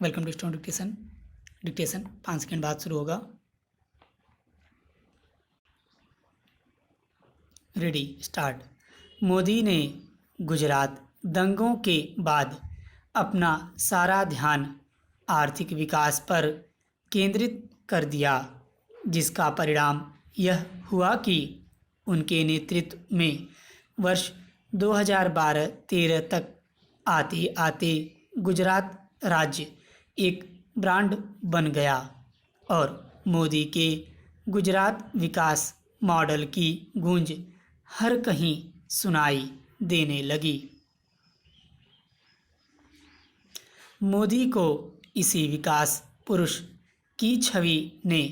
Welcome to student dictation. Dictation 5 second बाद शुरू होगा। Ready start. मोदी ने गुजरात दंगों के बाद अपना सारा ध्यान आर्थिक विकास पर केंद्रित कर दिया, जिसका परिणाम यह हुआ कि उनके नेतृत्व में वर्ष 2012-13 तक आते आते गुजरात राज्य एक ब्रांड बन गया और मोदी के गुजरात विकास मॉडल की गूंज हर कहीं सुनाई देने लगी। मोदी को इसी विकास पुरुष की छवि ने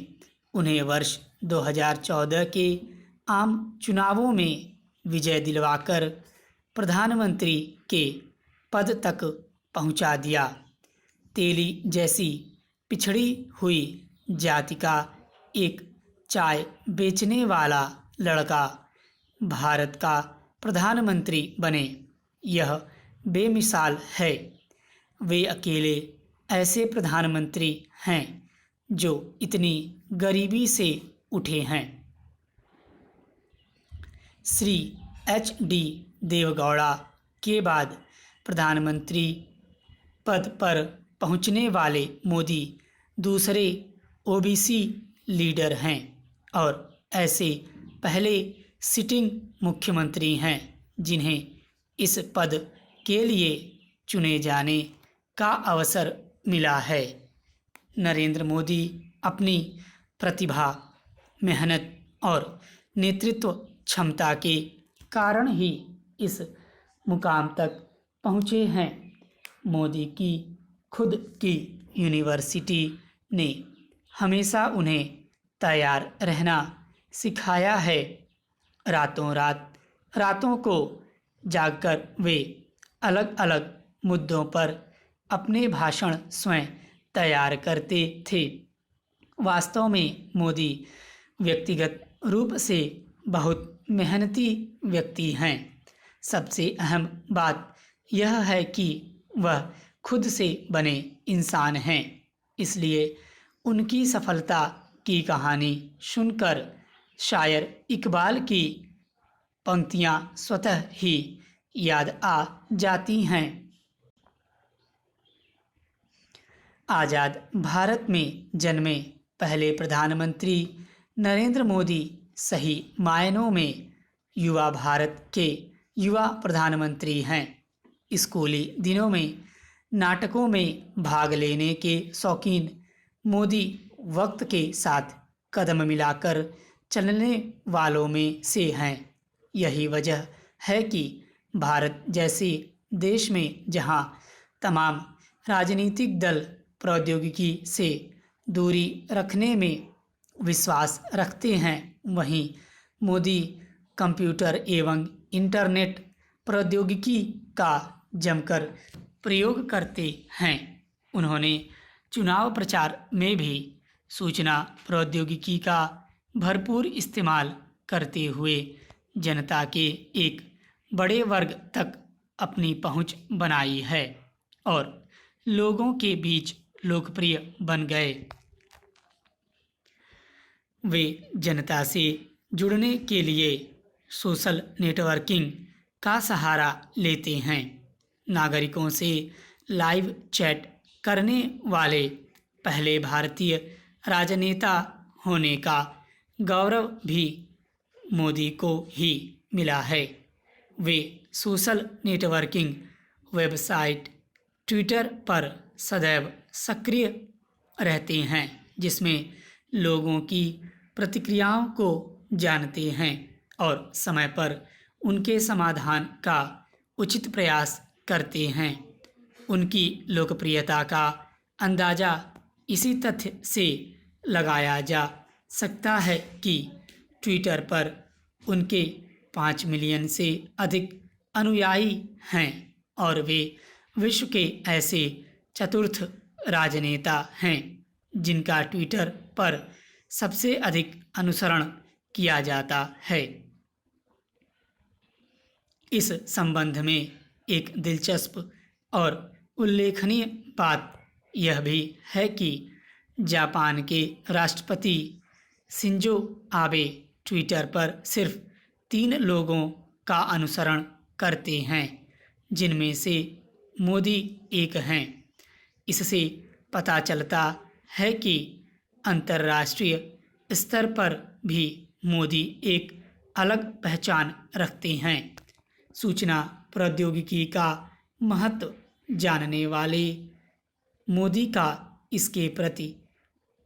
उन्हें वर्ष 2014 के आम चुनावों में विजय दिलवाकर प्रधानमंत्री के पद तक पहुंचा दिया। तेली जैसी पिछड़ी हुई जाति का एक चाय बेचने वाला लड़का भारत का प्रधानमंत्री बने, यह बेमिसाल है। वे अकेले ऐसे प्रधानमंत्री हैं जो इतनी गरीबी से उठे हैं। श्री HD देवगौड़ा के बाद प्रधानमंत्री पद पर पहुंचने वाले मोदी दूसरे OBC लीडर हैं और ऐसे पहले सिटिंग मुख्यमंत्री हैं जिन्हें इस पद के लिए चुने जाने का अवसर मिला है। नरेंद्र मोदी अपनी प्रतिभा, मेहनत और नेतृत्व क्षमता के कारण ही इस मुकाम तक पहुँचे हैं। मोदी की खुद की यूनिवर्सिटी ने हमेशा उन्हें तैयार रहना सिखाया है। रातों को जागकर वे अलग अलग मुद्दों पर अपने भाषण स्वयं तैयार करते थे। वास्तव में मोदी व्यक्तिगत रूप से बहुत मेहनती व्यक्ति हैं। सबसे अहम बात यह है कि वह खुद से बने इंसान हैं, इसलिए उनकी सफलता की कहानी सुनकर शायर इकबाल की पंक्तियां स्वतः ही याद आ जाती हैं। आज़ाद भारत में जन्मे पहले प्रधानमंत्री नरेंद्र मोदी सही मायनों में युवा भारत के युवा प्रधानमंत्री हैं। स्कूली दिनों में नाटकों में भाग लेने के शौकीन मोदी वक्त के साथ कदम मिलाकर चलने वालों में से हैं। यही वजह है कि भारत जैसे देश में जहां तमाम राजनीतिक दल प्रौद्योगिकी से दूरी रखने में विश्वास रखते हैं, वहीं मोदी कंप्यूटर एवं इंटरनेट प्रौद्योगिकी का जमकर प्रयोग करते हैं। उन्होंने चुनाव प्रचार में भी सूचना प्रौद्योगिकी का भरपूर इस्तेमाल करते हुए जनता के एक बड़े वर्ग तक अपनी पहुंच बनाई है और लोगों के बीच लोकप्रिय बन गए। वे जनता से जुड़ने के लिए सोशल नेटवर्किंग का सहारा लेते हैं। नागरिकों से लाइव चैट करने वाले पहले भारतीय राजनेता होने का गौरव भी मोदी को ही मिला है। वे सोशल नेटवर्किंग वेबसाइट ट्विटर पर सदैव सक्रिय रहते हैं, जिसमें लोगों की प्रतिक्रियाओं को जानते हैं और समय पर उनके समाधान का उचित प्रयास करते हैं। उनकी लोकप्रियता का अंदाज़ा इसी तथ्य से लगाया जा सकता है कि ट्विटर पर उनके 5 मिलियन से अधिक अनुयायी हैं और वे विश्व के ऐसे चतुर्थ राजनेता हैं जिनका ट्विटर पर सबसे अधिक अनुसरण किया जाता है। इस संबंध में एक दिलचस्प और उल्लेखनीय बात यह भी है कि जापान के राष्ट्रपति शिंजो आबे ट्विटर पर सिर्फ 3 लोगों का अनुसरण करते हैं, जिनमें से मोदी एक हैं। इससे पता चलता है कि अंतर्राष्ट्रीय स्तर पर भी मोदी एक अलग पहचान रखते हैं। सूचना प्रौद्योगिकी का महत्व जानने वाले मोदी का इसके प्रति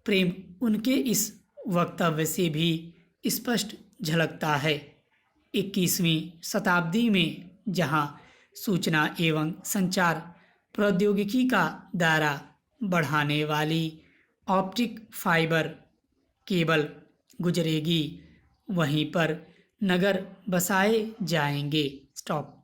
प्रेम उनके इस वक्तव्य से भी स्पष्ट झलकता है। 21वीं शताब्दी में जहां सूचना एवं संचार प्रौद्योगिकी का दायरा बढ़ाने वाली ऑप्टिक फाइबर केबल गुजरेगी, वहीं पर नगर बसाए जाएंगे। स्टॉप।